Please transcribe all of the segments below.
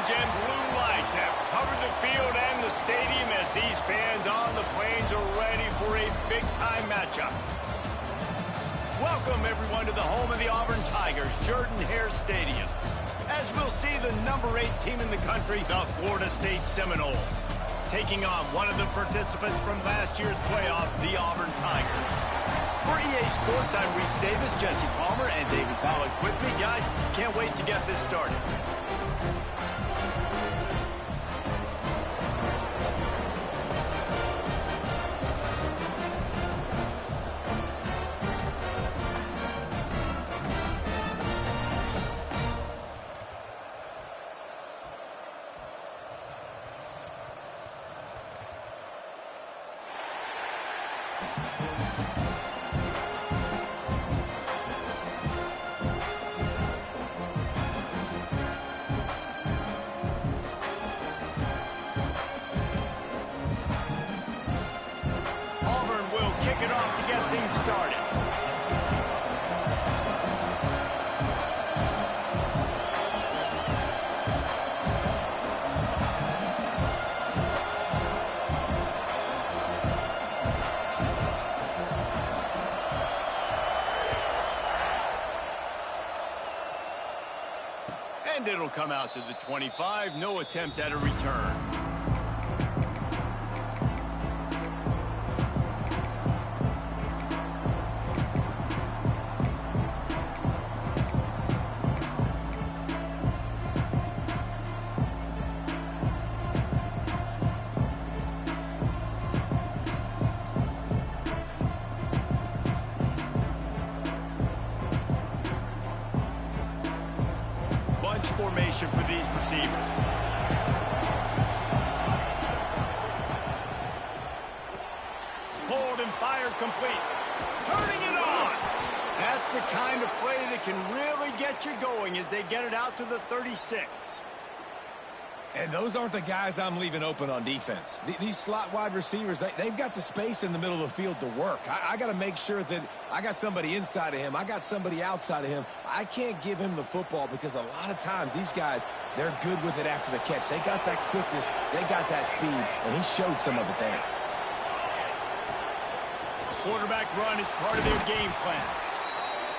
Orange and blue lights have covered the field and the stadium as these fans on the Plains are ready for a big-time matchup. Welcome, everyone, to the home of the Auburn Tigers, Jordan-Hare Stadium, as we'll see the number 8 team in the country, the Florida State Seminoles, taking on one of the participants from last year's playoff, the Auburn Tigers. For EA Sports, I'm Reese Davis, Jesse Palmer, and David Pollack with me. Guys, can't wait to get this started. Kick it off to get things started. And it'll come out to the 25. No attempt at a return. Formation for these receivers. Hold and fire complete. Turning it on. That's the kind of play that can really get you going as they get it out to the 36. And those aren't the guys I'm leaving open on defense. These slot wide receivers, they've got the space in the middle of the field to work. I got to make sure that I got somebody inside of him. I got somebody outside of him. I can't give him the football because a lot of times these guys, they're good with it after the catch. They got that quickness. They got that speed, and he showed some of it there. Quarterback run is part of their game plan.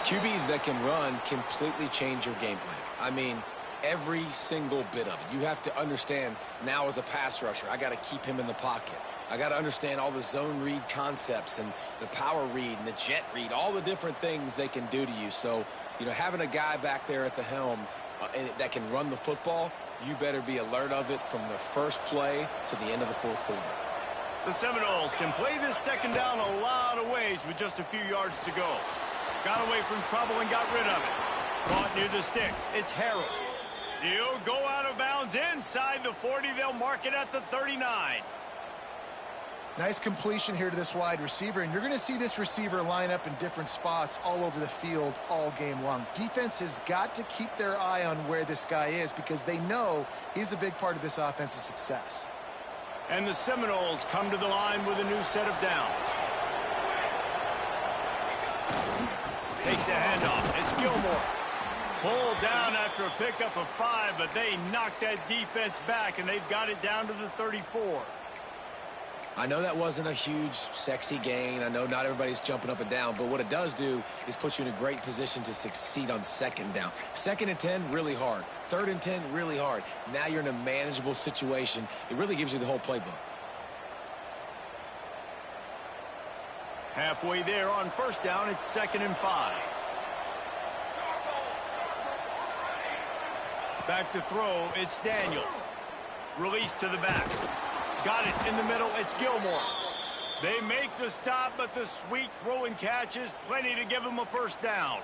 QBs that can run completely change your game plan. I mean, every single bit of it. You have to understand now as a pass rusher, I got to keep him in the pocket. I got to understand all the zone read concepts and the power read and the jet read, all the different things they can do to you. So, you know, having a guy back there at the helm that can run the football, you better be alert of it from the first play to the end of the fourth quarter. The Seminoles can play this second down a lot of ways with just a few yards to go. Got away from trouble and got rid of it. Caught near the sticks. It's Harrell. He'll go out of bounds inside the 40. They'll mark it at the 39. Nice completion here to this wide receiver, and you're going to see this receiver line up in different spots all over the field all game long. Defense has got to keep their eye on where this guy is because they know he's a big part of this offense's success. And the Seminoles come to the line with a new set of downs. Takes the handoff. It's Gilmore. Pulled down after a pickup of 5, but they knocked that defense back, and they've got it down to the 34. I know that wasn't a huge, sexy gain. I know not everybody's jumping up and down, but what it does do is put you in a great position to succeed on second down. 2nd and 10, really hard. 3rd and 10, really hard. Now you're in a manageable situation. It really gives you the whole playbook. Halfway there on first down, it's 2nd and 5. Back to throw, it's Daniels. Release to the back. Got it in the middle, it's Gilmore. They make the stop, but the sweet throw and catch is plenty to give them a first down.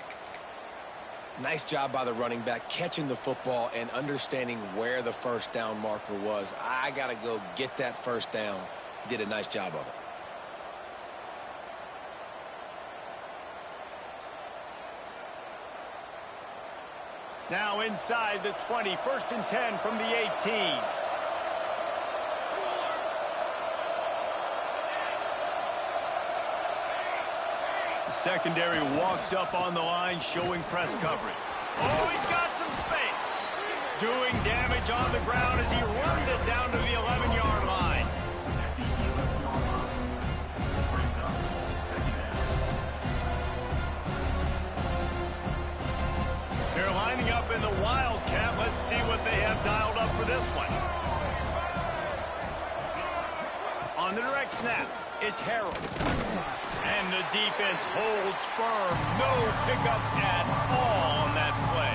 Nice job by the running back, catching the football and understanding where the first down marker was. I got to go get that first down. He did a nice job of it. Now inside the 20, 1st and 10 from the 18. The secondary walks up on the line, showing press coverage. Oh, he's got some space. doing damage on the ground as he runs it down to the 11-yard line. They're lining up in the Wildcat. Let's see what they have dialed up for this one. On the direct snap, it's Harold. And the defense holds firm. No pickup at all on that play.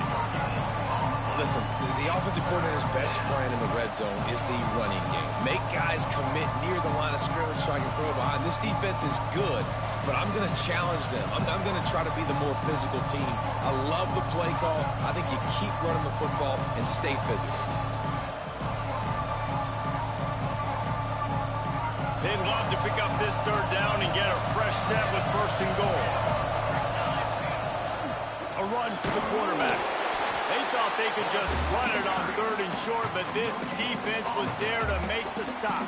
Listen, the offensive coordinator's best friend in the red zone is the running game. Make guys commit near the line of scrimmage so I can throw behind. This defense is good, but I'm going to challenge them. I'm going to try to be the more physical team. I love the play call. I think you keep running the football and stay physical. They'd love to pick up this third down and get a fresh set with first and goal. A run for the quarterback. They thought they could just run it on third and short, but this defense was there to make the stop.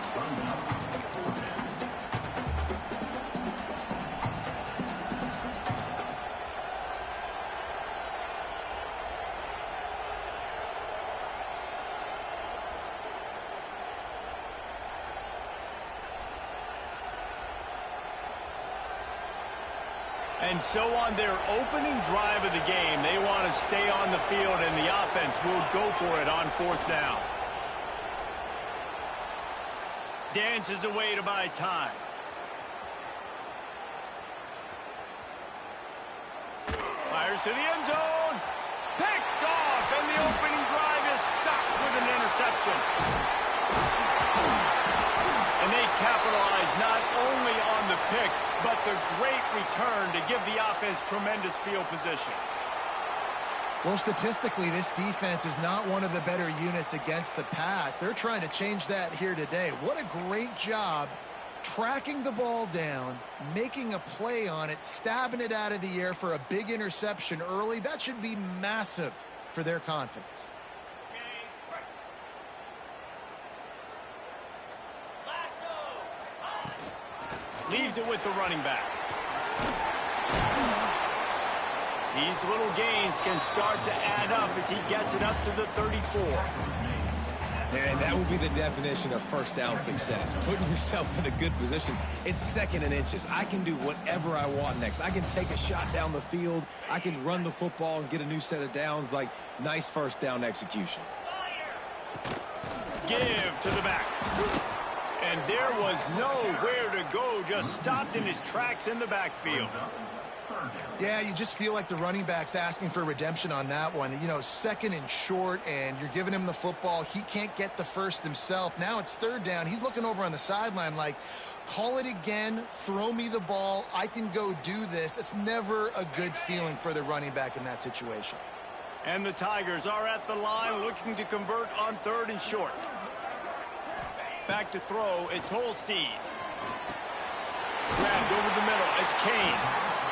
And so on their opening drive of the game, they want to stay on the field, and the offense will go for it on fourth down. Dances away to buy time. Fires to the end zone. Picked off, and the opening drive is stopped with an interception. And they capitalize not only on the pick, but the great return to give the offense tremendous field position. Well, statistically, this defense is not one of the better units against the pass. They're trying to change that here today. What a great job tracking the ball down, making a play on it, stabbing it out of the air for a big interception early. That should be massive for their confidence. Leaves it with the running back. These little gains can start to add up as he gets it up to the 34. And that would be the definition of first down success. Putting yourself in a good position. It's second and inches. I can do whatever I want next. I can take a shot down the field. I can run the football and get a new set of downs. Like, nice first down execution. Give to the back. And there was nowhere to go, just stopped in his tracks in the backfield. Yeah, you just feel like the running back's asking for redemption on that one. You know, second and short, and you're giving him the football. He can't get the first himself. Now it's third down. He's looking over on the sideline like, call it again, throw me the ball, I can go do this. It's never a good feeling for the running back in that situation. And the Tigers are at the line looking to convert on third and short. Back to throw, it's Holstein. Grabbed over the middle, it's Kane.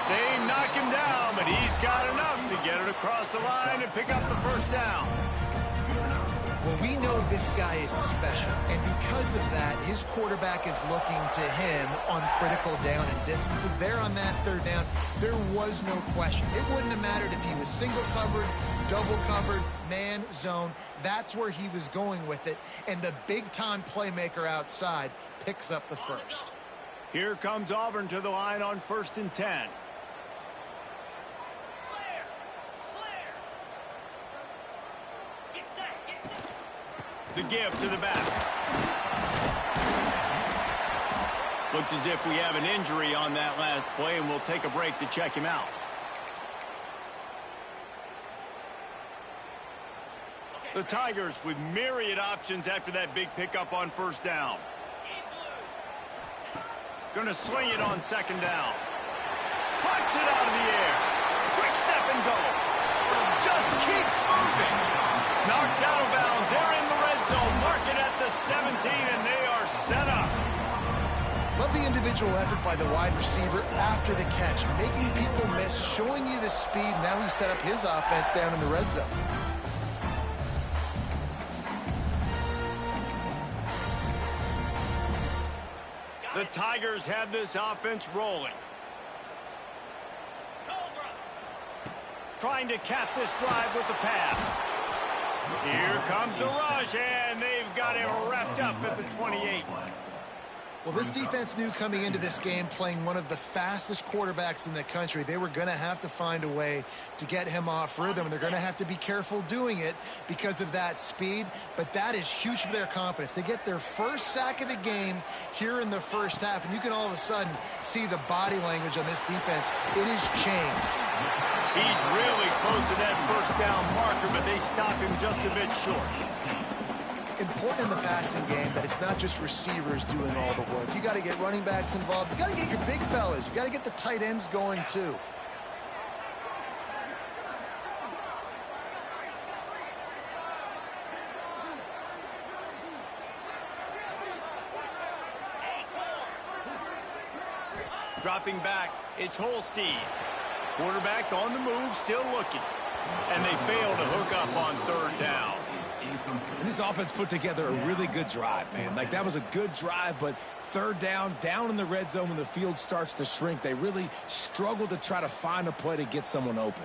They knock him down, but he's got enough to get it across the line and pick up the first down. Well, we know this guy is special, and because of that, his quarterback is looking to him on critical down and distances. There on that third down, there was no question. It wouldn't have mattered if he was single covered, double covered, man, zone. That's where he was going with it, and the big-time playmaker outside picks up the first. Here comes Auburn to the line on 1st and 10. The give to the back. Looks as if we have an injury on that last play, and we'll take a break to check him out. The Tigers with myriad options after that big pickup on first down. Going to swing it on second down. Pucks it out of the air. Quick step and go. Just keeps moving. Knocked out of bounds. They're in the red zone. Mark it at the 17, and they are set up. Love the individual effort by the wide receiver after the catch, making people miss, showing you the speed. Now he set up his offense down in the red zone. The Tigers have this offense rolling. Trying to cap this drive with the pass. Here comes the rush, and they've got it wrapped up at the 28. Well, this defense knew coming into this game, playing one of the fastest quarterbacks in the country, they were going to have to find a way to get him off rhythm, and they're going to have to be careful doing it because of that speed, but that is huge for their confidence. They get their first sack of the game here in the first half, and you can all of a sudden see the body language on this defense. It has changed. He's really close to that first down marker, but they stop him just a bit short. Important in the passing game that it's not just receivers doing all the work. You got to get running backs involved. You got to get your big fellas. You got to get the tight ends going too. Dropping back, it's Holstein. Quarterback on the move, still looking. And they fail to hook up on third down. And this offense put together a really good drive, man. Like, that was a good drive, but third down in the red zone when the field starts to shrink, they really struggle to try to find a play to get someone open.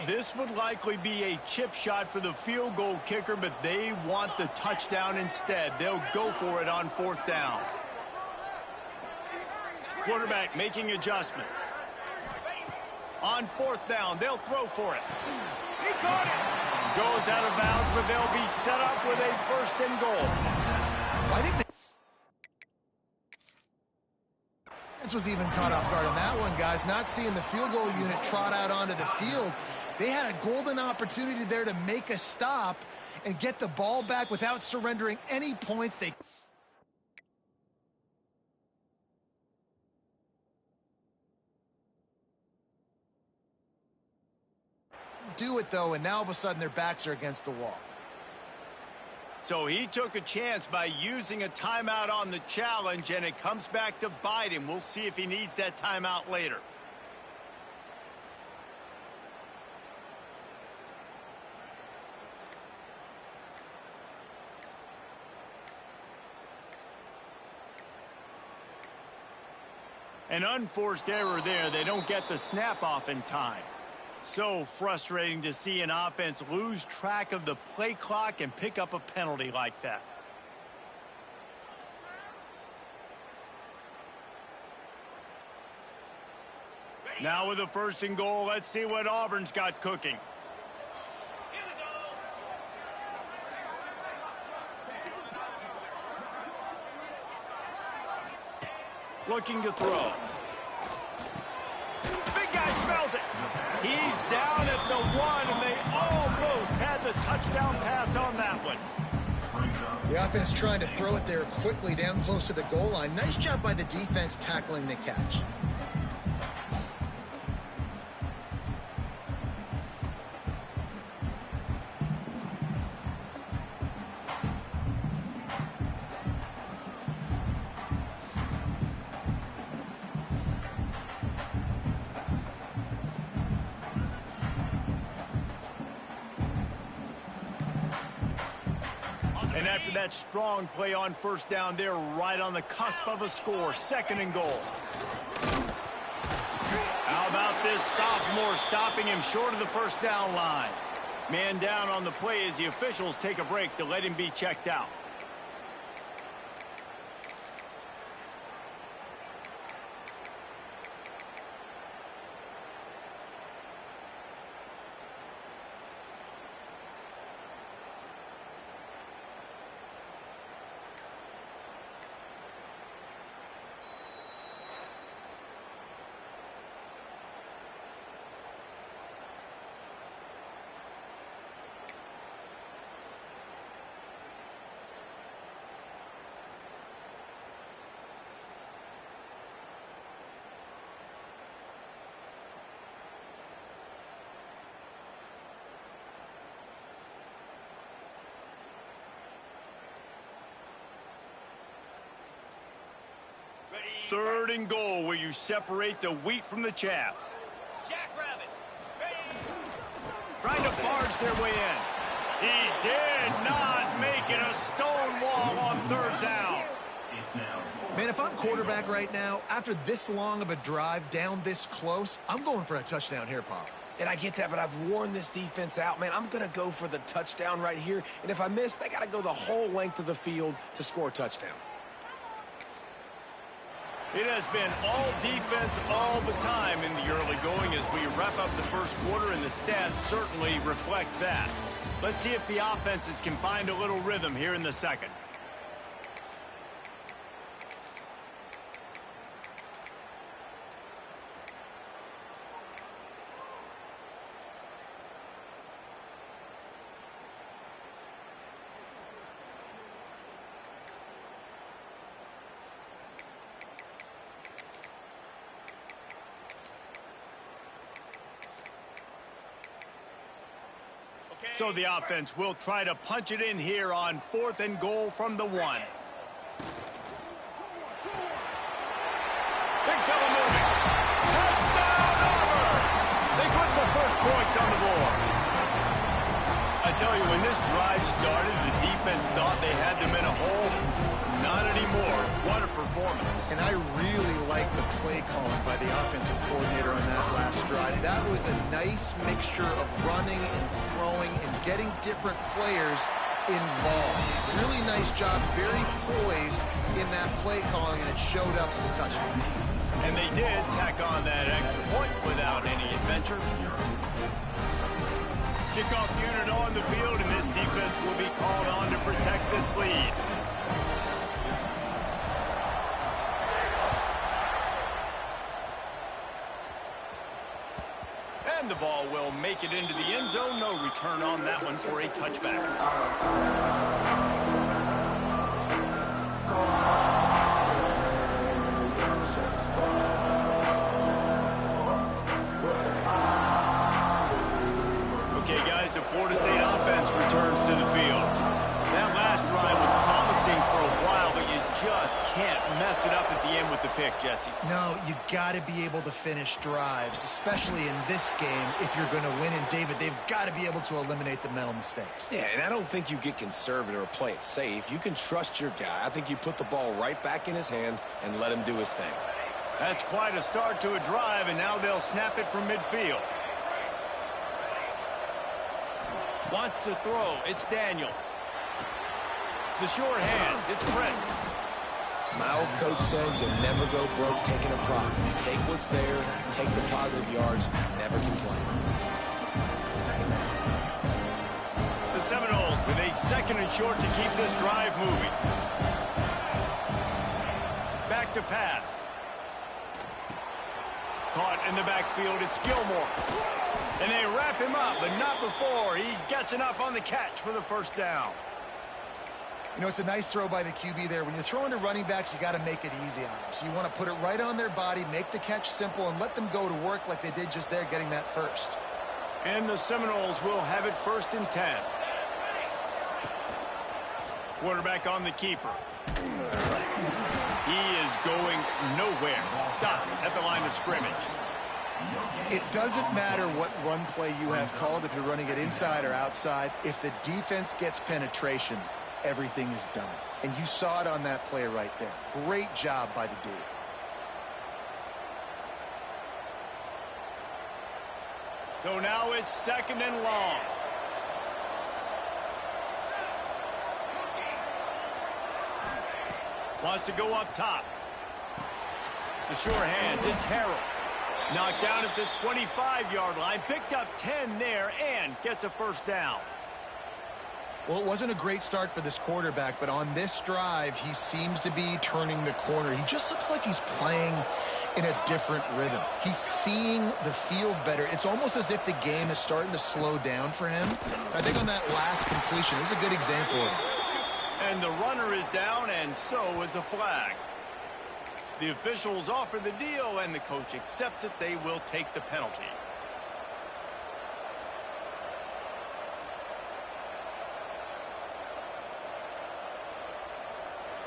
This would likely be a chip shot for the field goal kicker, but they want the touchdown instead. They'll go for it on fourth down. Quarterback making adjustments. On fourth down, they'll throw for it. He caught it. Goes out of bounds, but they'll be set up with a first and goal. I think this was even caught off guard on that one, guys. Not seeing the field goal unit trot out onto the field. They had a golden opportunity there to make a stop and get the ball back without surrendering any points. They do it, though, and now all of a sudden their backs are against the wall. So he took a chance by using a timeout on the challenge, and it comes back to bite him. We'll see if he needs that timeout later. An unforced error there. They don't get the snap off in time. So frustrating to see an offense lose track of the play clock and pick up a penalty like that. Now with a first and goal, let's see what Auburn's got cooking. Looking to throw. Big guy smells it. He's down at the 1, and they almost had the touchdown pass on that one. The offense trying to throw it there quickly down close to the goal line. Nice job by the defense tackling the catch. And after that strong play on first down, they're right on the cusp of a score. Second and goal. How about this sophomore stopping him short of the first down line? Man down on the play as the officials take a break to let him be checked out. Third and goal, where you separate the wheat from the chaff. Trying to barge their way in. He did not make it. A stone wall on third down. if I'm quarterback right now, after this long of a drive down this close, I'm going for a touchdown here, Pop. And I get that, but I've worn this defense out, man. I'm going to go for the touchdown right here. And if I miss, they got to go the whole length of the field to score a touchdown. It has been all defense all the time in the early going as we wrap up the first quarter, and the stats certainly reflect that. Let's see if the offenses can find a little rhythm here in the second. So the offense will try to punch it in here on 4th and goal from the 1. Big fella moving. Touchdown, Auburn! They put the first points on the board. I tell you, when this drive started, the defense thought they had them in a hole. Not anymore. What a performance. And I really like the play calling by the offensive coordinator on that last drive. That was a nice mixture of running and throwing and getting different players involved. Really nice job, very poised in that play calling, and it showed up with a touchdown. And they did tack on that extra point without any adventure. Kickoff unit on the field, and this defense will be called on to protect this lead. And the ball will make it into the end zone. No return on that one for a touchback. Okay, guys, the Florida State offense returns to the field. That last drive was promising for a while, but you just can't mess it up at the end with the pick, Jesse. No, you got to be able to finish drives, especially in this game if you're going to win. And, David, they've got to be able to eliminate the mental mistakes. Yeah, and I don't think you get conservative or play it safe. You can trust your guy. I think you put the ball right back in his hands and let him do his thing. That's quite a start to a drive, and now they'll snap it from midfield. Wants to throw. It's Daniels. The short hands. It's Prince. My old coach said you'll never go broke taking a profit. Take what's there, take the positive yards, never complain. The Seminoles with a 2nd and short to keep this drive moving. Back to pass. Caught in the backfield, it's Gilmore. And they wrap him up, but not before he gets enough on the catch for the first down. You know, it's a nice throw by the QB there. When you're throwing to running backs, you got to make it easy on them. So you want to put it right on their body, make the catch simple, and let them go to work like they did just there, getting that first. And the Seminoles will have it 1st and 10. Quarterback on the keeper. He is going nowhere. Stop at the line of scrimmage. It doesn't matter what run play you have called, if you're running it inside or outside. If the defense gets penetration, everything is done. And you saw it on that play right there. Great job by the dude. So now it's 2nd and long. Wants to go up top. The short hands, it's Harrell. Knocked down at the 25-yard line. Picked up 10 there and gets a first down. Well, it wasn't a great start for this quarterback, but on this drive, he seems to be turning the corner. He just looks like he's playing in a different rhythm. He's seeing the field better. It's almost as if the game is starting to slow down for him. I think on that last completion, it was a good example of it. And the runner is down, and so is a flag. The officials offer the deal, and the coach accepts it. They will take the penalty.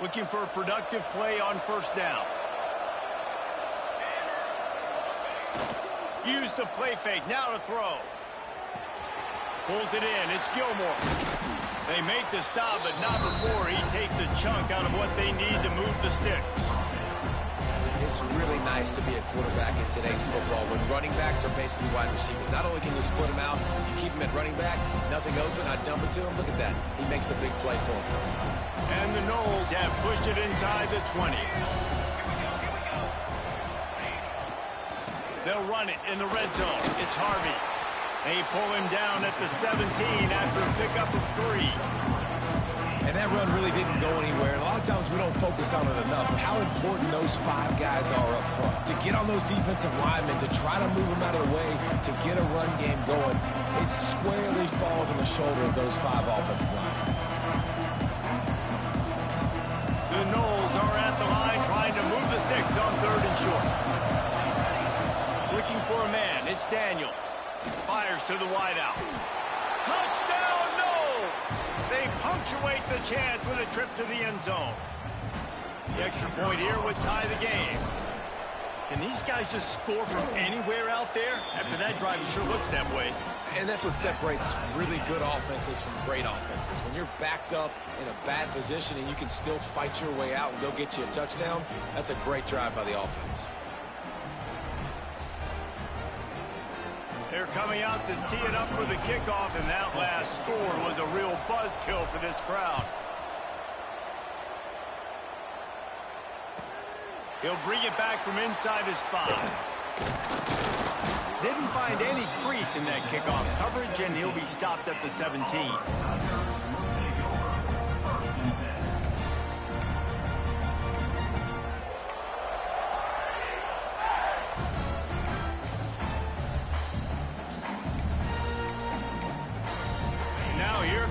Looking for a productive play on first down. Use the play fake. Now to throw. Pulls it in. It's Gilmore. They make the stop, but not before he takes a chunk out of what they need to move the sticks. It's really nice to be a quarterback in today's football when running backs are basically wide receivers. Not only can you split them out, you keep them at running back, nothing open, I dump it to him. Look at that. He makes a big play for him. And the Noles have pushed it inside the 20. They'll run it in the red zone. It's Harvey. They pull him down at the 17 after a pickup of 3. And that run really didn't go anywhere. A lot of times we don't focus on it enough, but how important those 5 guys are up front. To get on those defensive linemen, to try to move them out of the way, to get a run game going, it squarely falls on the shoulder of those 5 offensive linemen. The Noles are at the line trying to move the sticks on 3rd and short. Looking for a man, it's Daniels. Fires to the wideout. Touchdown, Noles! They punctuate the chance with a trip to the end zone. The extra point here would tie the game. Can these guys just score from anywhere out there? After that drive, it sure looks that way. And that's what separates really good offenses from great offenses. When you're backed up in a bad position and you can still fight your way out and go get you a touchdown, that's a great drive by the offense. They're coming out to tee it up for the kickoff, and that last score was a real buzzkill for this crowd. He'll bring it back from inside his 5. Didn't find any crease in that kickoff coverage, and he'll be stopped at the 17.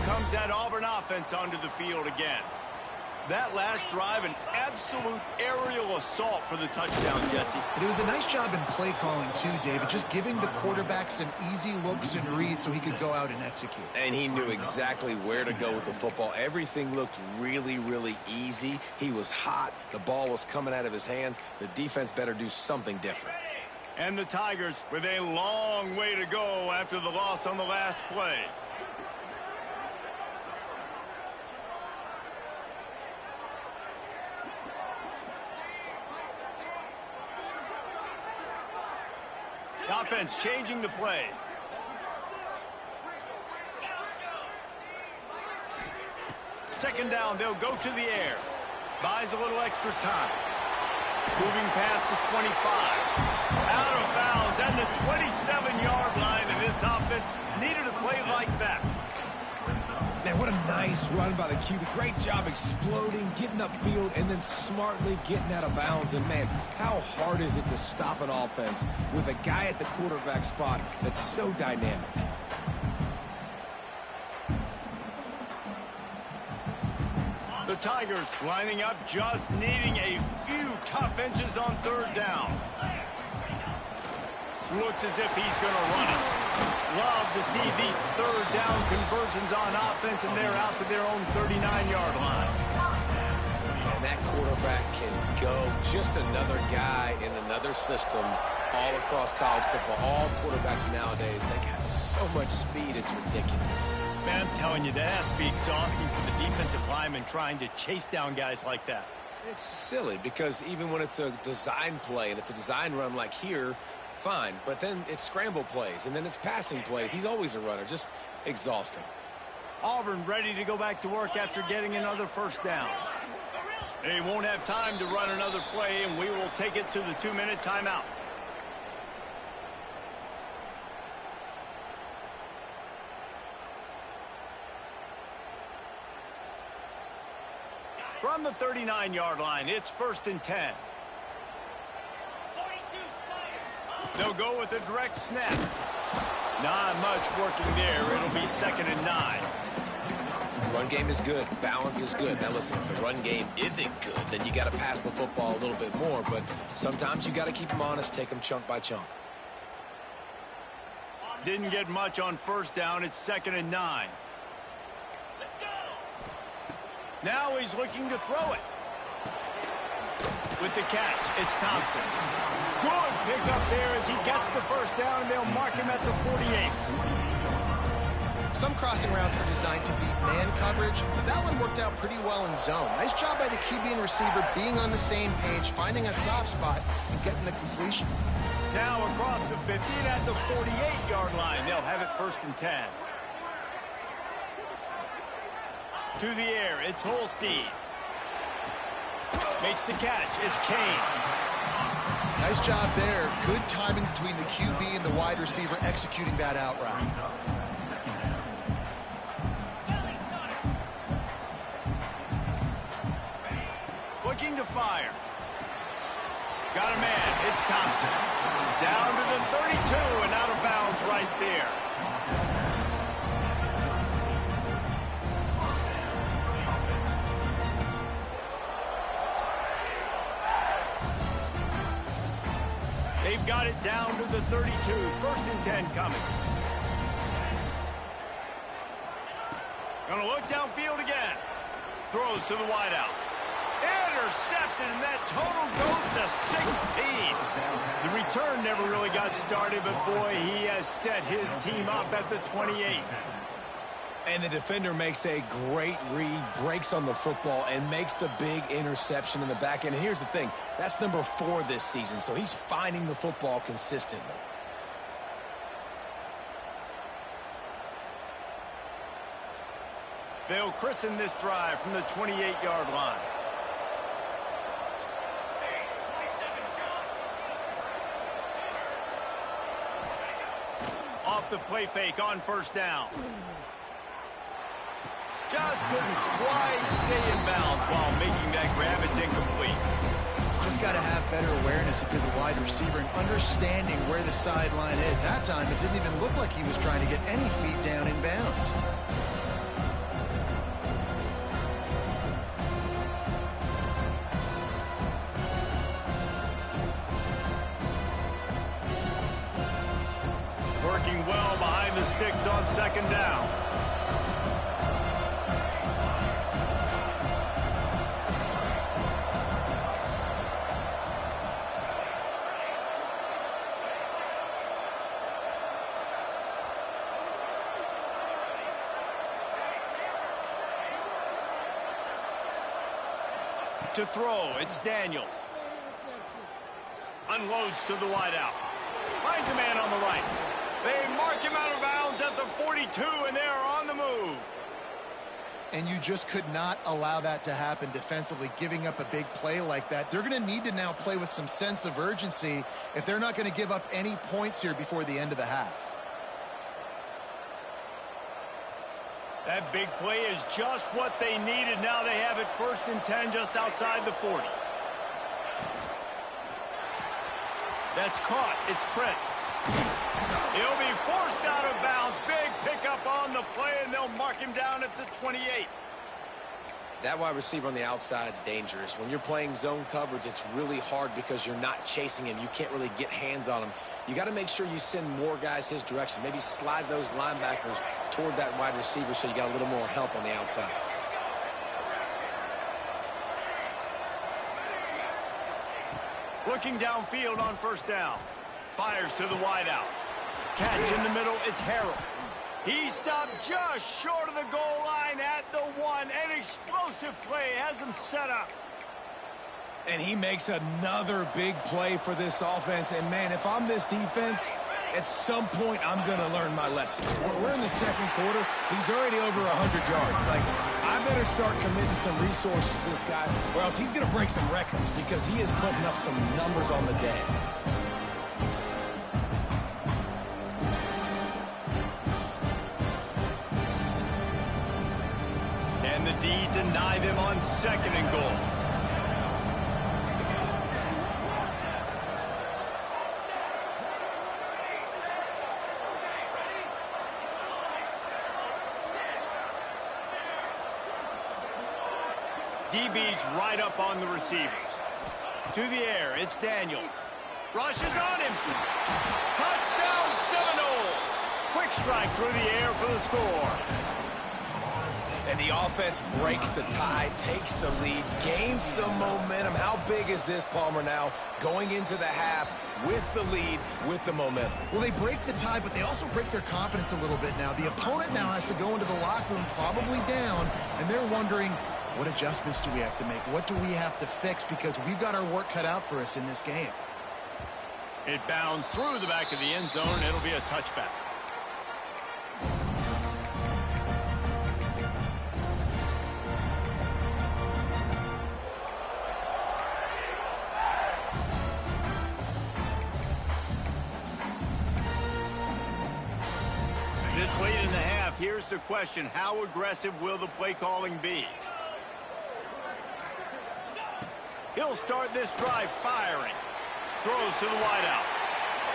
Comes that Auburn offense onto the field again. That last drive, an absolute aerial assault for the touchdown, Jesse. But it was a nice job in play calling, too, David, just giving the quarterback some easy looks and reads so he could go out and execute. And he knew exactly where to go with the football. Everything looked really, really easy. He was hot. The ball was coming out of his hands. The defense better do something different. And the Tigers with a long way to go after the loss on the last play. Offense changing the play. Second down, they'll go to the air. Buys a little extra time. Moving past the 25. Out of bounds and the 27-yard line, and this offense needed a play like that. Man, what a nice run by the QB. Great job exploding, getting upfield, and then smartly getting out of bounds. And, man, how hard is it to stop an offense with a guy at the quarterback spot that's so dynamic? The Tigers lining up, just needing a few tough inches on 3rd down. Looks as if he's going to run it. Love to see these 3rd down conversions on offense, and they're out to their own 39-yard line. And that quarterback can go. Just another guy in another system all across college football. All quarterbacks nowadays, they got so much speed, it's ridiculous. Man, I'm telling you, that has to be exhausting for the defensive lineman trying to chase down guys like that. It's silly because even when it's a design play and it's a design run like here, fine, but then it's scramble plays, and then it's passing plays. He's always a runner, just exhausting. Auburn ready to go back to work after getting another 1st down. They won't have time to run another play, and we will take it to the 2-minute timeout. From the 39-yard line, it's 1st and 10. They'll go with a direct snap. Not much working there. It'll be 2nd and 9. Run game is good. Balance is good. Now, listen, if the run game isn't good, then you got to pass the football a little bit more. But sometimes you got to keep them honest, take them chunk by chunk. Didn't get much on 1st down. It's 2nd and 9. Now he's looking to throw it. With the catch, it's Thompson. Good pickup there as he gets the 1st down, and they'll mark him at the 48. some crossing routes are designed to beat man coverage, but that one worked out pretty well in zone. Nice job by the QB and receiver being on the same page, finding a soft spot, and getting the completion. Now across the 50 and at the 48-yard line. They'll have it 1st and 10. To the air, it's Holstein. Makes the catch. It's Kane. Nice job there. Good timing between the QB and the wide receiver executing that out route. Looking to fire. Got a man. It's Thompson. Down to the 32 and out of bounds right there. They've got it down to the 32. 1st and 10 coming. Gonna look downfield again. Throws to the wideout. Intercepted, and that total goes to 16. The return never really got started, but boy, he has set his team up at the 28. And the defender makes a great read, breaks on the football, and makes the big interception in the back end. And here's the thing, that's number 4 this season, so he's finding the football consistently. They'll christen this drive from the 28-yard line. Off the play fake on 1st down. Just couldn't quite stay in bounds while making that grab. It's incomplete. Just got to have better awareness if you're the wide receiver and understanding where the sideline is. That time, it didn't even look like he was trying to get any feet down in bounds. Working well behind the sticks on 2nd down. To throw, it's Daniels. Unloads to the wideout. Finds a man on the right. They mark him out of bounds at the 42, and they are on the move. And you just could not allow that to happen defensively, giving up a big play like that. They're going to need to now play with some sense of urgency if they're not going to give up any points here before the end of the half. That big play is just what they needed. Now they have it 1st and 10 just outside the 40. That's caught. It's Prince. He'll be forced out of bounds. Big pickup on the play, and they'll mark him down at the 28. That wide receiver on the outside is dangerous. When you're playing zone coverage, it's really hard because you're not chasing him. You can't really get hands on him. You got to make sure you send more guys his direction. Maybe slide those linebackers toward that wide receiver so you got a little more help on the outside. Looking downfield on 1st down. Fires to the wideout. Catch in the middle. It's Harrell. He stopped just short of the goal line at the 1. An explosive play has him set up. And he makes another big play for this offense. And, man, if I'm this defense, at some point I'm going to learn my lesson. We're in the 2nd quarter. He's already over 100 yards. Like, I better start committing some resources to this guy, or else he's going to break some records because he is putting up some numbers on the day. And the D deny them on 2nd and goal. DB's right up on the receivers. To the air, it's Daniels. Rushes on him. Touchdown, Seminoles. Quick strike through the air for the score. And the offense breaks the tie, takes the lead, gains some momentum. How big is this, Palmer, now going into the half with the lead, with the momentum? Well, they break the tie, but they also break their confidence a little bit now. The opponent now has to go into the locker room probably down, and they're wondering, what adjustments do we have to make? What do we have to fix? Because we've got our work cut out for us in this game. It bounds through the back of the end zone. It'll be a touchback. This late in the half, here's the question. How aggressive will the play calling be? He'll start this drive firing. Throws to the wideout.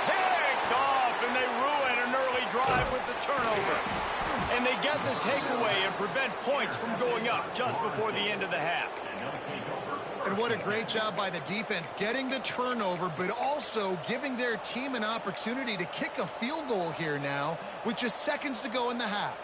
Picked off, and they ruin an early drive with the turnover. And they get the takeaway and prevent points from going up just before the end of the half. And what a great job by the defense, getting the turnover, but also giving their team an opportunity to kick a field goal here now with just seconds to go in the half.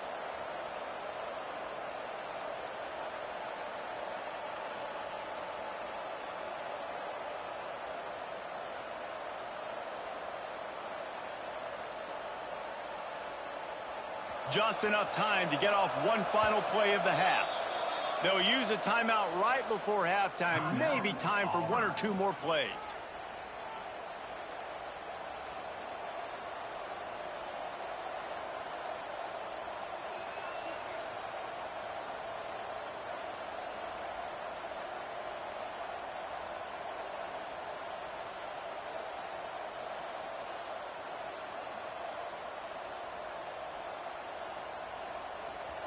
Just enough time to get off one final play of the half. They'll use a timeout right before halftime. Maybe time for one or two more plays.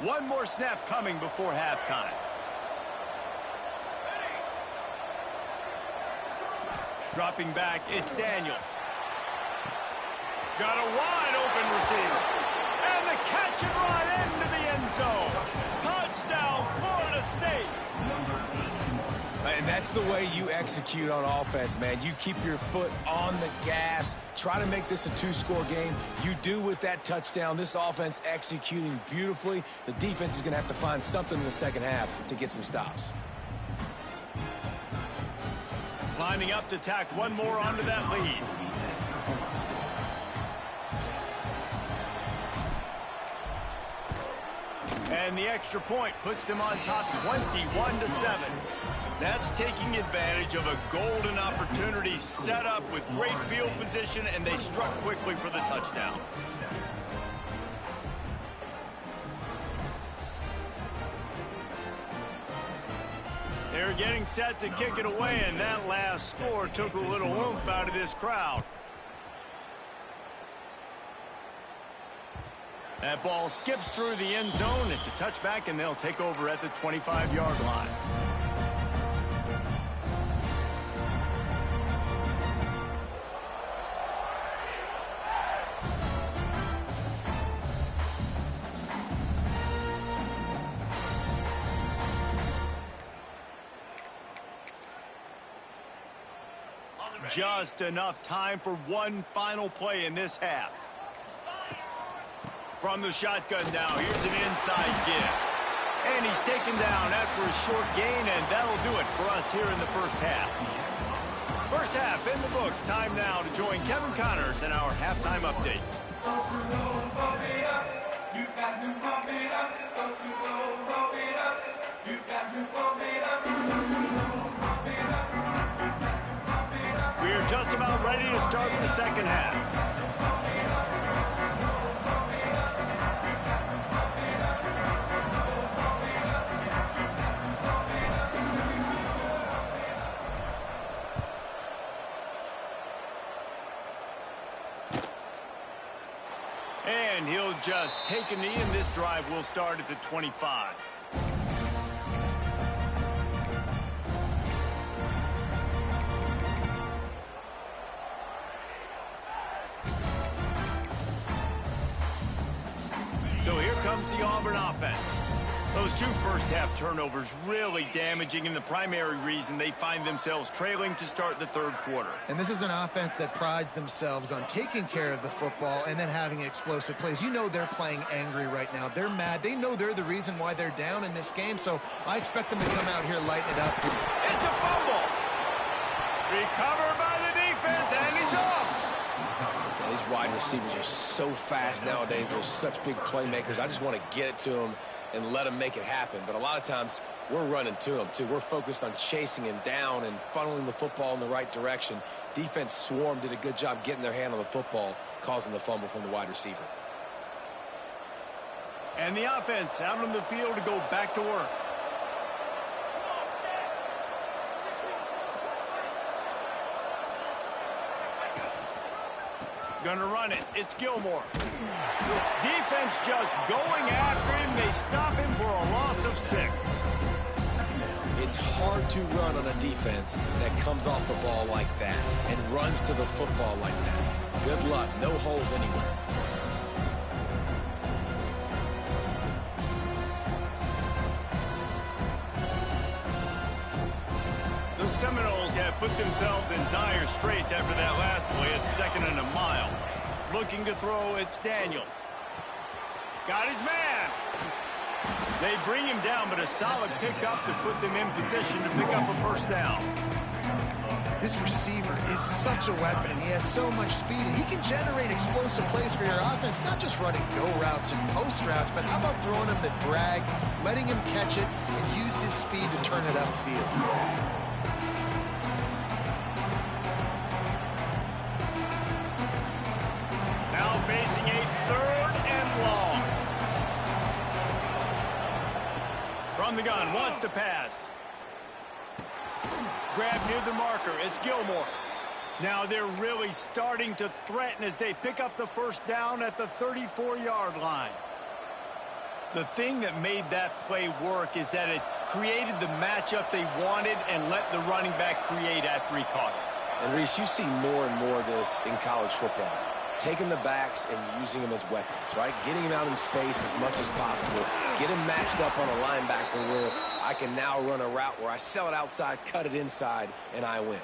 One more snap coming before halftime. Dropping back, it's Daniels. Got a wide-open receiver. And the catch and run into the end zone. Touchdown, Florida State. And that's the way you execute on offense, man. You keep your foot on the gas. Try to make this a two-score game. You do with that touchdown. This offense executing beautifully. The defense is going to have to find something in the second half to get some stops. Lining up to tack one more onto that lead. And the extra point puts them on top 21-7. That's taking advantage of a golden opportunity set up with great field position, and they struck quickly for the touchdown. They're getting set to kick it away, and that last score took a little oomph out of this crowd. That ball skips through the end zone. It's a touchback, and they'll take over at the 25-yard line. Just enough time for one final play in this half. From the shotgun now, here's an inside give. And he's taken down after a short gain, and that'll do it for us here in the first half. First half in the books. Time now to join Kevin Connors in our halftime update. We are just about ready to start the second half. And he'll just take a knee, and this drive will start at the 25. So here comes the Auburn offense. They'll Those two first-half turnovers really damaging, and the primary reason they find themselves trailing to start the third quarter. And this is an offense that prides themselves on taking care of the football and then having explosive plays. You know they're playing angry right now. They're mad. They know they're the reason why they're down in this game, so I expect them to come out here lighten it up. It's a fumble. Recovered by the defense, and he's off. And these wide receivers are so fast nowadays. They're such big playmakers. I just want to get it to them and let him make it happen. But a lot of times, we're running to him, too. We're focused on chasing him down and funneling the football in the right direction. Defense swarm did a good job getting their hand on the football, causing the fumble from the wide receiver. And the offense out on the field to go back to work. Gonna run it. It's Gilmore. Defense just going after him. They stop him for a loss of 6. It's hard to run on a defense that comes off the ball like that and runs to the football like that. Good luck. No holes anywhere. The Seminoles have put themselves in dire straits after that last play at 2nd and a mile. Looking to throw, it's Daniels. Got his man. They bring him down, but a solid pickup to put them in position to pick up a first down. This receiver is such a weapon, and he has so much speed, and he can generate explosive plays for your offense, not just running go routes and post routes, but how about throwing him the drag, letting him catch it, and use his speed to turn it upfield. Facing a 3rd and long. From the gun, wants to pass. Grab near the marker, it's Gilmore. Now they're really starting to threaten as they pick up the first down at the 34-yard line. The thing that made that play work is that it created the matchup they wanted and let the running back create after he caught it. And Reese, you see more and more of this in college football. Taking the backs and using them as weapons, right? Getting them out in space as much as possible. Get him matched up on a linebacker where I can now run a route where I sell it outside, cut it inside, and I win.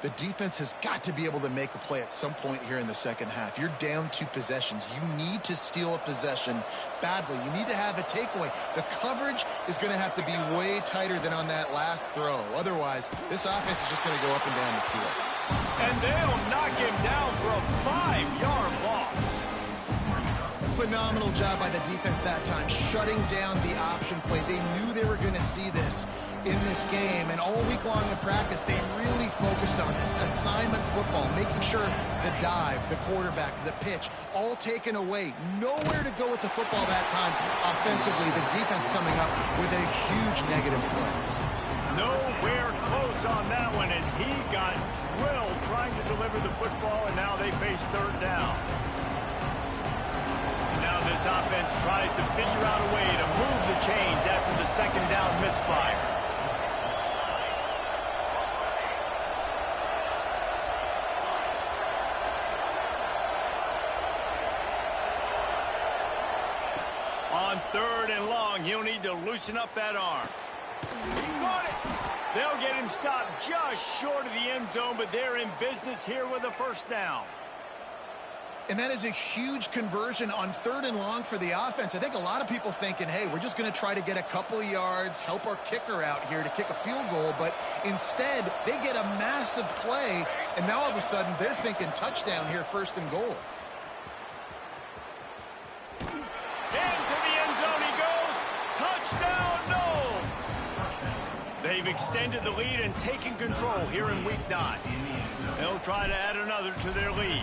The defense has got to be able to make a play at some point here in the second half. You're down 2 possessions. You need to steal a possession badly. You need to have a takeaway. The coverage is going to have to be way tighter than on that last throw. Otherwise, this offense is just going to go up and down the field. And they'll knock him down for a 5-yard loss. Phenomenal job by the defense that time, shutting down the option play. They knew they were going to see this in this game, and all week long in practice, they really focused on this assignment football, making sure the dive, the quarterback, the pitch, all taken away. Nowhere to go with the football that time offensively. The defense coming up with a huge negative play. Nowhere close on that one as he got drilled trying to deliver the football, and now they face 3rd down. Now this offense tries to figure out a way to move the chains after the 2nd down misfire. On 3rd and long, he'll need to loosen up that arm. He caught it. They'll get him stopped just short of the end zone, but they're in business here with a first down. And that is a huge conversion on 3rd and long for the offense. I think a lot of people thinking, hey, we're just going to try to get a couple yards, help our kicker out here to kick a field goal. But instead, they get a massive play, and now all of a sudden they're thinking touchdown here, 1st and goal. Into the end zone he goes. Touchdown, no! They've extended the lead and taken control here in Week 9. They'll try to add another to their lead.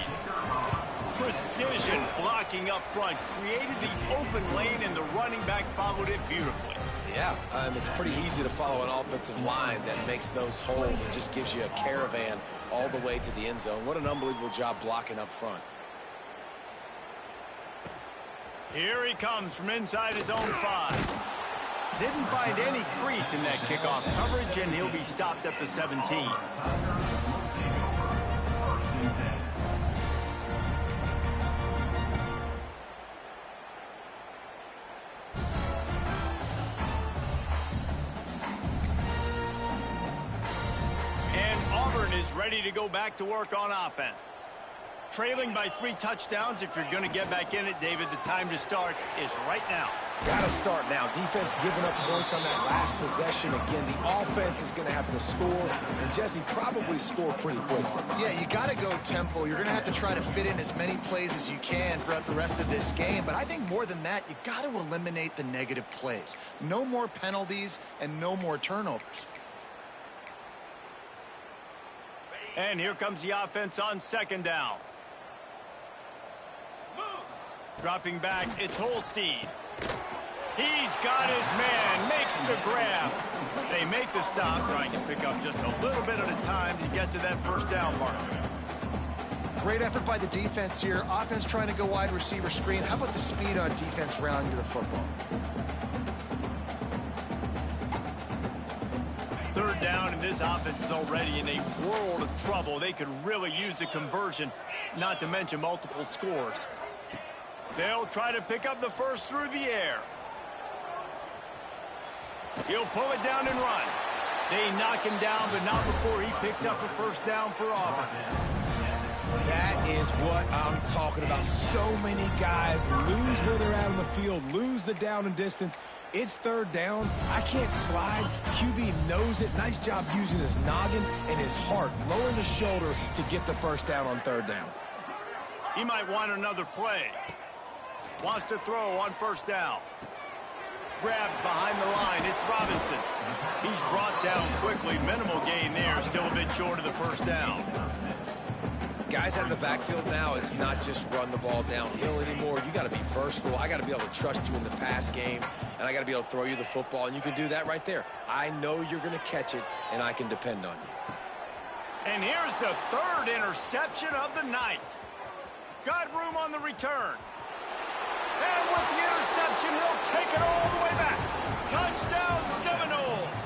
Precision blocking up front created the open lane, and the running back followed it beautifully. Yeah, it's pretty easy to follow an offensive line that makes those holes and just gives you a caravan all the way to the end zone. What an unbelievable job blocking up front. Here he comes from inside his own 5. Didn't find any crease in that kickoff coverage, and he'll be stopped at the 17. is ready to go back to work on offense. Trailing by 3 touchdowns. If you're going to get back in it, David, the time to start is right now. Gotta start now. Defense giving up points on that last possession. Again, the offense is going to have to score, and Jesse probably score pretty quickly. Yeah, you got to go tempo. You're going to have to try to fit in as many plays as you can throughout the rest of this game. But I think more than that, you got to eliminate the negative plays. No more penalties and no more turnovers. And here comes the offense on 2nd down. Dropping back, it's Holstein. He's got his man, makes the grab. They make the stop, trying to pick up just a little bit at a time to get to that 1st down mark. Great effort by the defense here. Offense trying to go wide receiver screen. How about the speed on defense rounding to the football? 3rd down, and this offense is already in a world of trouble. They could really use a conversion, not to mention multiple scores. They'll try to pick up the 1st through the air. He'll pull it down and run. They knock him down, but not before he picks up a 1st down for Auburn. That is what I'm talking about. So many guys lose where they're at on the field, lose the down and distance. It's 3rd down. I can't slide. QB knows it. Nice job using his noggin and his heart, lowering the shoulder to get the 1st down on 3rd down. He might want another play. Wants to throw on 1st down. Grabbed behind the line. It's Robinson. He's brought down quickly. Minimal gain there. Still a bit short of the 1st down. Guys out of the backfield now, it's not just run the ball downhill anymore. You got to be versatile. I got to be able to trust you in the pass game, and I got to be able to throw you the football, and you can do that right there. I know you're going to catch it, and I can depend on you. And here's the 3rd interception of the night. Got room on the return. And with the interception, he'll take it all the way back. Touchdown, Seminoles.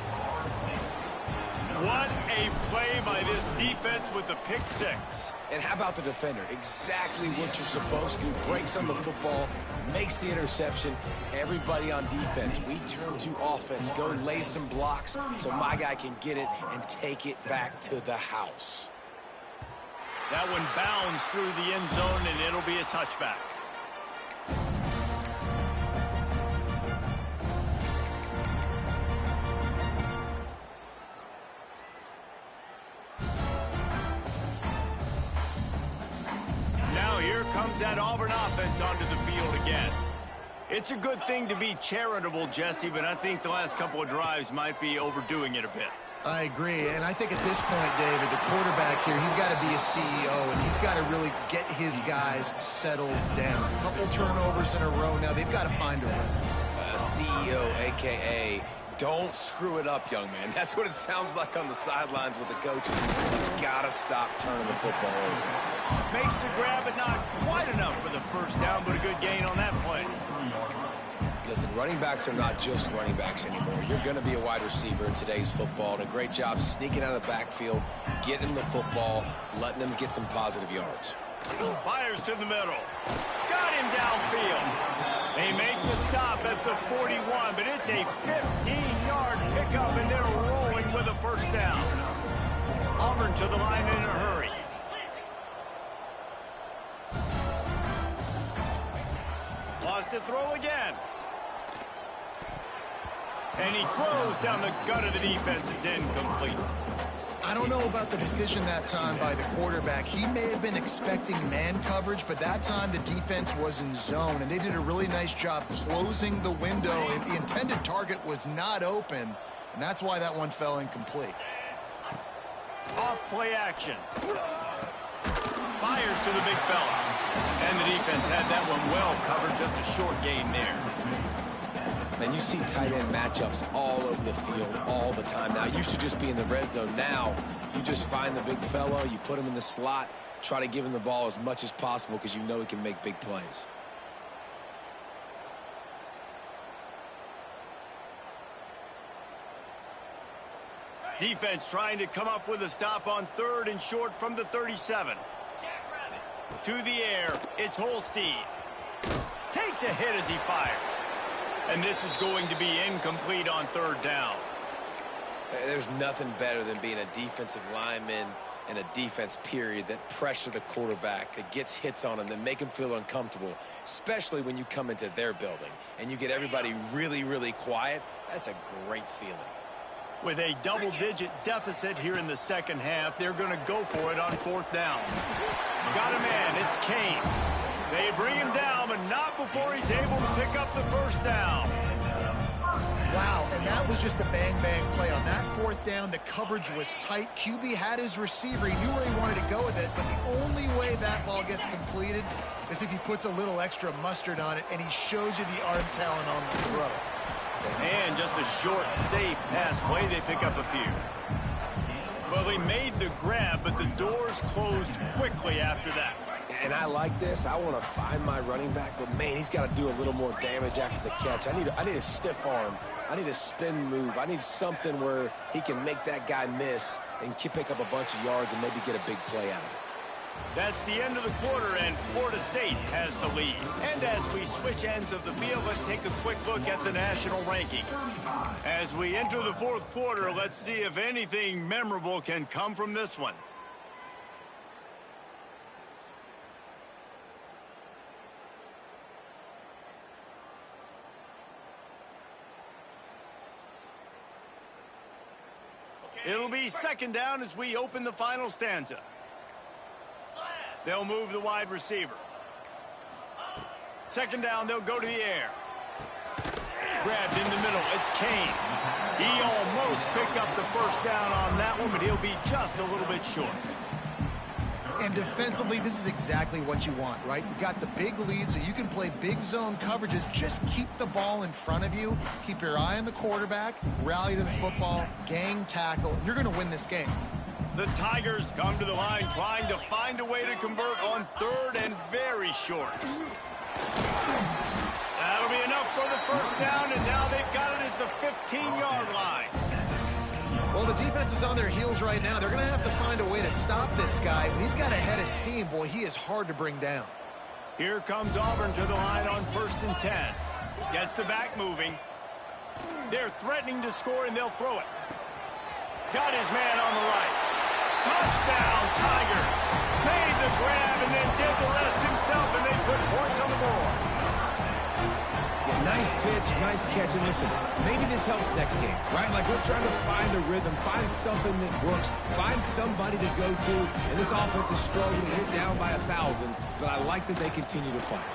What a play by this defense with the pick 6. And how about the defender? Exactly what you're supposed to. Breaks on the football, makes the interception. Everybody on defense, we turn to offense. Go lay some blocks so my guy can get it and take it back to the house. That one bounds through the end zone, and it'll be a touchback. Here comes that Auburn offense onto the field again. It's a good thing to be charitable, Jesse, but I think the last couple of drives might be overdoing it a bit. I agree, and I think at this point, David, the quarterback here, he's got to be a CEO, and he's got to really get his guys settled down. A couple turnovers in a row now. They've got to find a rhythm. CEO, a.k.a. don't screw it up, young man. That's what it sounds like on the sidelines with the coaches. You've got to stop turning the football over. Makes the grab, but not quite enough for the 1st down, but a good gain on that play. Listen, running backs are not just running backs anymore. You're going to be a wide receiver in today's football, and a great job sneaking out of the backfield, getting them the football, letting them get some positive yards. Fires to the middle. Got him downfield. They make the stop at the 41, but it's a 15-yard pickup, and they're rolling with a 1st down. Auburn to the line in a hurry. Wants to throw again. And he throws down the gut of the defense. It's incomplete. I don't know about the decision that time by the quarterback. He may have been expecting man coverage, but that time the defense was in zone, and they did a really nice job closing the window. The intended target was not open, and that's why that one fell incomplete. Off play action. Fires to the big fella. And the defense had that one well covered, just a short gain there. And you see tight end matchups all over the field all the time. Now, it used to just be in the red zone. Now, you just find the big fella, you put him in the slot, try to give him the ball as much as possible because you know he can make big plays. Defense trying to come up with a stop on 3rd and short from the 37. To the air, it's Holstein. Takes a hit as he fires. And this is going to be incomplete on 3rd down. There's nothing better than being a defensive lineman and a defense, period, that pressure the quarterback, that gets hits on him, that make him feel uncomfortable, especially when you come into their building and you get everybody really, really quiet. That's a great feeling. With a double-digit deficit here in the second half, they're going to go for it on fourth down. Got a man, it's Kane. They bring him down, but not before he's able to pick up the first down. Wow, and that was just a bang-bang play. On that fourth down, the coverage was tight. QB had his receiver. He knew where he wanted to go with it, but the only way that ball gets completed is if he puts a little extra mustard on it, and he shows you the arm talent on the throw. And just a short, safe pass play. They pick up a few. Well, he made the grab, but the doors closed quickly after that. And I like this. I want to find my running back, but, man, he's got to do a little more damage after the catch. I need a stiff arm. I need a spin move. I need something where he can make that guy miss and pick up a bunch of yards and maybe get a big play out of it. That's the end of the quarter, and Florida State has the lead. And as we switch ends of the field, let's take a quick look at the national rankings. As we enter the fourth quarter, let's see if anything memorable can come from this one. It'll be second down as we open the final stanza. They'll move the wide receiver. Second down, they'll go to the air. Grabbed in the middle, it's Kane. He almost picked up the first down on that one, but he'll be just a little bit short. And defensively, this is exactly what you want, right? You got the big lead, so you can play big zone coverages. Just keep the ball in front of you. Keep your eye on the quarterback. Rally to the football. Gang tackle. You're going to win this game. The Tigers come to the line trying to find a way to convert on third and very short. That'll be enough for the first down, and now they've got it at the 15-yard line. Well, the defense is on their heels right now. They're going to have to find a way to stop this guy. When he's got a head of steam, boy, he is hard to bring down. Here comes Auburn to the line on 1st and 10. Gets the back moving. They're threatening to score, and they'll throw it. Got his man on the right. Touchdown, Tigers. Made the grab and then did the rest himself, and they put points on the board. Yeah, nice pitch, nice catch. And listen, maybe this helps next game, right? Like, we're trying to find a rhythm, find something that works, find somebody to go to. And this offense is struggling. You're down by 1,000, but I like that they continue to fight.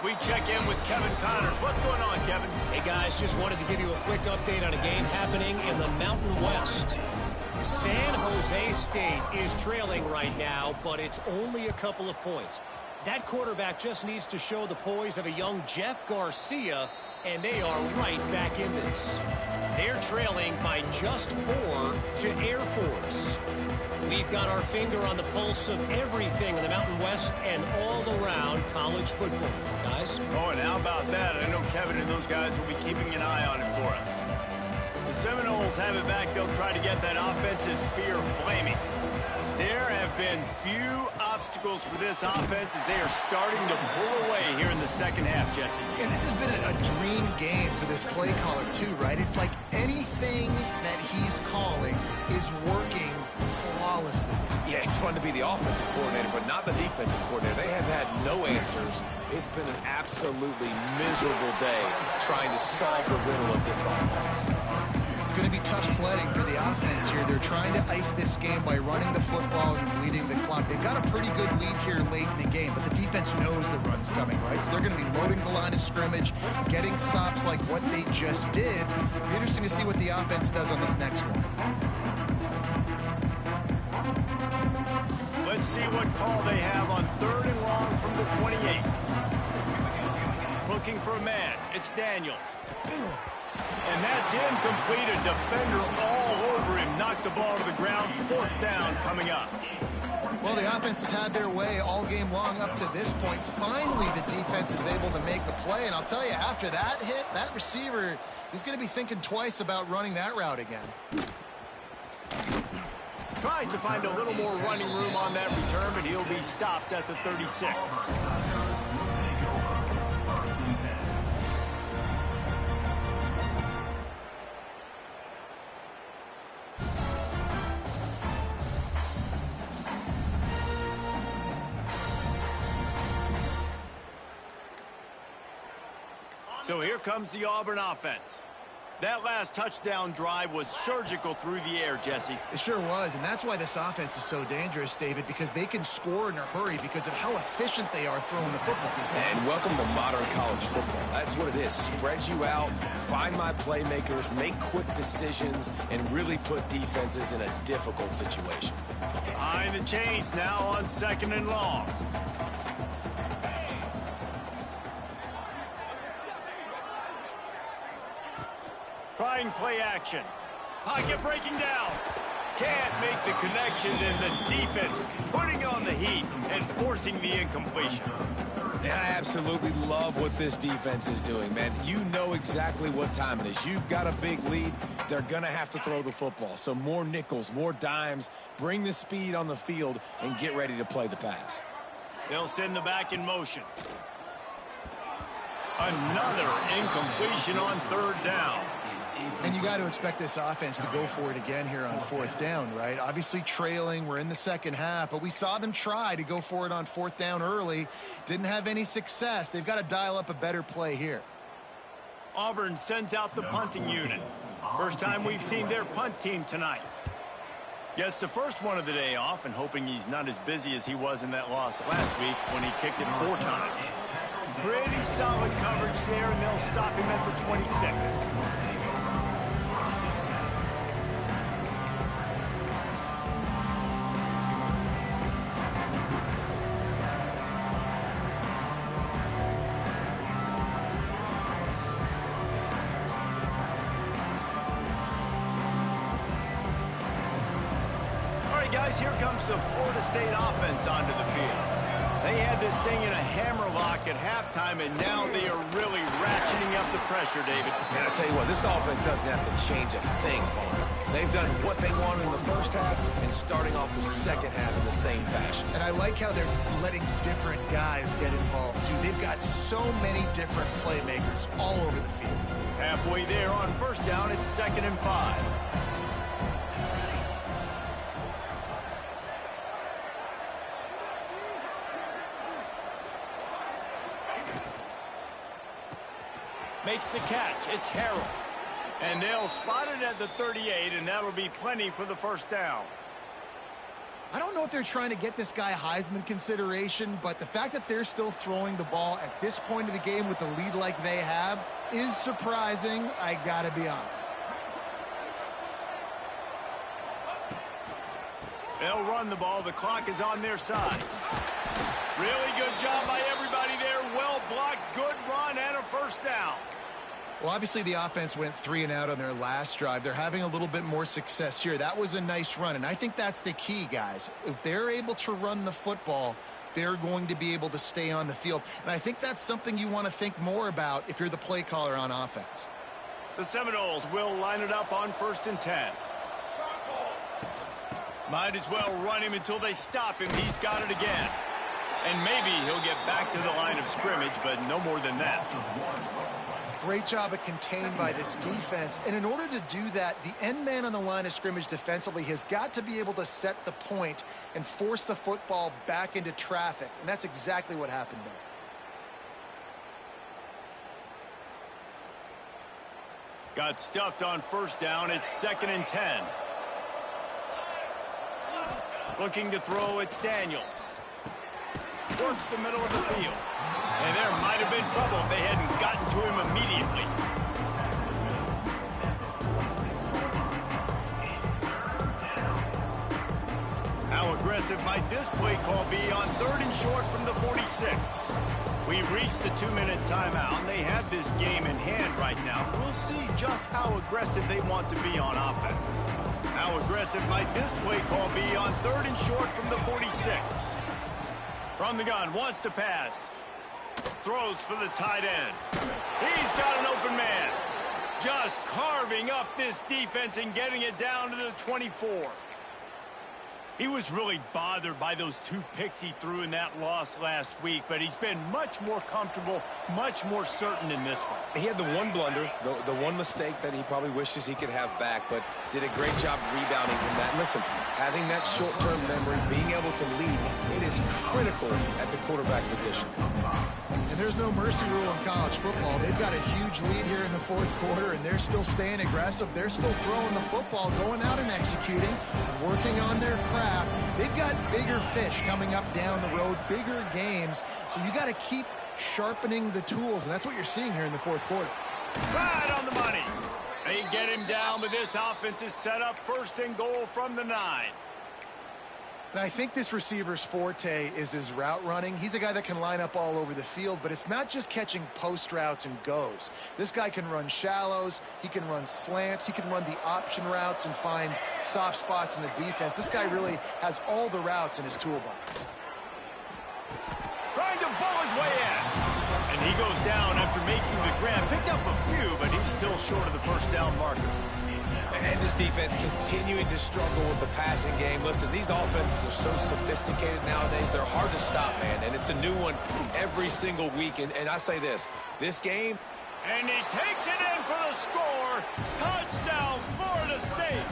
We check in with Kevin Connors. What's going on, Kevin? Hey, guys, just wanted to give you a quick update on a game happening in the Mountain West. San Jose State is trailing right now, but it's only a couple of points. That quarterback just needs to show the poise of a young Jeff Garcia, and they are right back in this. They're trailing by just 4 to Air Force. We've got our finger on the pulse of everything in the Mountain West and all around college football, guys. Oh, and how about that? I know Kevin and those guys will be keeping an eye on it for us. The Seminoles have it back. They'll try to get that offensive spear flaming. There have been few obstacles for this offense as they are starting to pull away here in the second half, Jesse. And this has been a dream game for this play caller, too, right? It's like anything that he's calling is working flawlessly. Yeah, it's fun to be the offensive coordinator, but not the defensive coordinator. They have had no answers. It's been an absolutely miserable day trying to solve the riddle of this offense. It's going to be tough sledding for the offense here. They're trying to ice this game by running the football and bleeding the clock. They've got a pretty good lead here late in the game, but the defense knows the run's coming, right? So they're going to be loading the line of scrimmage, getting stops like what they just did. It'll be interesting to see what the offense does on this next one. Let's see what call they have on 3rd and long from the 28. Looking for a man. It's Daniels. And that's incomplete. A defender all over him. Knocked the ball to the ground. 4th down coming up. Well, the offense has had their way all game long up to this point. Finally, the defense is able to make a play. And I'll tell you, after that hit, that receiver, he's going to be thinking twice about running that route again. Tries to find a little more running room on that return, but he'll be stopped at the 36. So here comes the Auburn offense. That last touchdown drive was surgical through the air, Jesse. It sure was, and that's why this offense is so dangerous, David, because they can score in a hurry because of how efficient they are throwing the football. And welcome to modern college football. That's what it is. Spread you out, find my playmakers, make quick decisions, and really put defenses in a difficult situation. Behind the chains now on 2nd and long. Trying play action. Pocket breaking down. Can't make the connection, and the defense putting on the heat and forcing the incompletion. And I absolutely love what this defense is doing, man. You know exactly what time it is. You've got a big lead. They're going to have to throw the football. So more nickels, more dimes, bring the speed on the field, and get ready to play the pass. They'll send the back in motion. Another incompletion on 3rd down. And you got to expect this offense to go for it again here on 4th down, right? Obviously trailing, we're in the second half, but we saw them try to go for it on 4th down early. Didn't have any success. They've got to dial up a better play here. Auburn sends out the punting unit. First time we've seen their punt team tonight. Gets the first one of the day off, and hoping he's not as busy as he was in that loss last week when he kicked it 4 times. Pretty solid coverage there, and they'll stop him at the 26. Guys, here comes the Florida State offense onto the field. They had this thing in a hammerlock at halftime, and now they are really ratcheting up the pressure, David. And I tell you what, this offense doesn't have to change a thing, Palmer. They've done what they wanted in the first half and starting off the second half in the same fashion. And I like how they're letting different guys get involved, too. They've got so many different playmakers all over the field. Halfway there on 1st down, it's 2nd and 5. Makes the catch. It's Harrell. And they'll spot it at the 38, and that'll be plenty for the 1st down. I don't know if they're trying to get this guy Heisman consideration, but the fact that they're still throwing the ball at this point of the game with a lead like they have is surprising, I gotta be honest. They'll run the ball. The clock is on their side. Really good job by everybody there. Well blocked, good run, and a 1st down. Well, obviously the offense went 3 and out on their last drive. They're having a little bit more success here. That was a nice run, and I think that's the key, guys. If they're able to run the football, they're going to be able to stay on the field. And I think that's something you want to think more about if you're the play caller on offense. The Seminoles will line it up on 1st and 10. Might as well run him until they stop him. He's got it again. And maybe he'll get back to the line of scrimmage, but no more than that. Great job of contained by this defense. And in order to do that, the end man on the line of scrimmage defensively has got to be able to set the point and force the football back into traffic. And that's exactly what happened there. Got stuffed on 1st down. It's 2nd and 10. Looking to throw, it's Daniels. Works the middle of the field. And there might have been trouble if they hadn't gotten to him immediately. How aggressive might this play call be on 3rd and short from the 46? We've reached the 2-minute timeout, and they have this game in hand right now. We'll see just how aggressive they want to be on offense. How aggressive might this play call be on 3rd and short from the 46? From the gun, wants to pass. Throws for the tight end. He's got an open man. Just carving up this defense and getting it down to the 24. He was really bothered by those 2 picks he threw in that loss last week, but he's been much more comfortable, much more certain in this one. He had the one blunder, the one mistake that he probably wishes he could have back, but did a great job rebounding from that. And listen, having that short-term memory, being able to lead, it is critical at the quarterback position. And And there's no mercy rule in college football. They've got a huge lead here in the fourth quarter, and they're still staying aggressive. They're still throwing the football, going out and executing, working on their craft. They've got bigger fish coming up down the road, bigger games. So you got to keep sharpening the tools, and that's what you're seeing here in the fourth quarter. Right on the money. They get him down, but this offense is set up first and goal from the 9. And I think this receiver's forte is his route running. He's a guy that can line up all over the field, but it's not just catching post routes and goes. This guy can run shallows, he can run slants, he can run the option routes and find soft spots in the defense. This guy really has all the routes in his toolbox. Trying to bull his way in. And he goes down after making the grab. Picked up a few, but he's still short of the first down marker. And this defense continuing to struggle with the passing game. Listen, these offenses are so sophisticated nowadays. They're hard to stop, man. And it's a new one every single week. And I say this game. And he takes it in for the score. Touchdown, Florida State.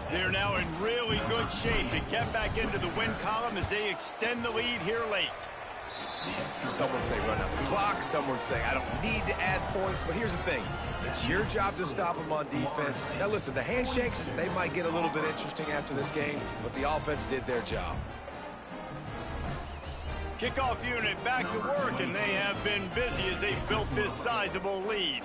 They're now in really good shape to get back into the win column as they extend the lead here late. Some would say run out the clock. Some would say I don't need to add points. But here's the thing. It's your job to stop them on defense. Now, listen, the handshakes, they might get a little bit interesting after this game, but the offense did their job. Kickoff unit back to work, and they have been busy as they built this sizable lead.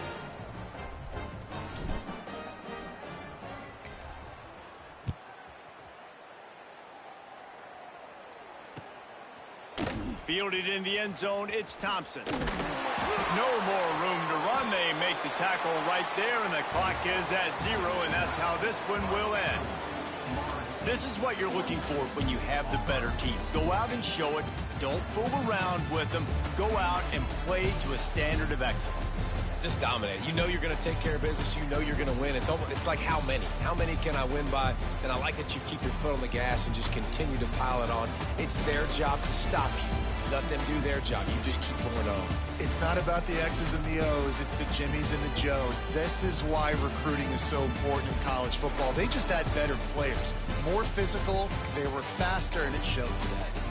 Fielded in the end zone, it's Thompson. No more room to run. They make the tackle right there, and the clock is at 0, and that's how this one will end. This is what you're looking for when you have the better team. Go out and show it. Don't fool around with them. Go out and play to a standard of excellence. Just dominate. You know you're going to take care of business. You know you're going to win. It's like how many? How many can I win by? And I like that you keep your foot on the gas and just continue to pile it on. It's their job to stop you. Let them do their job. You just keep going on. It's not about the X's and the O's. It's the Jimmies and the Joes. This is why recruiting is so important in college football. They just had better players. More physical. They were faster, and it showed today.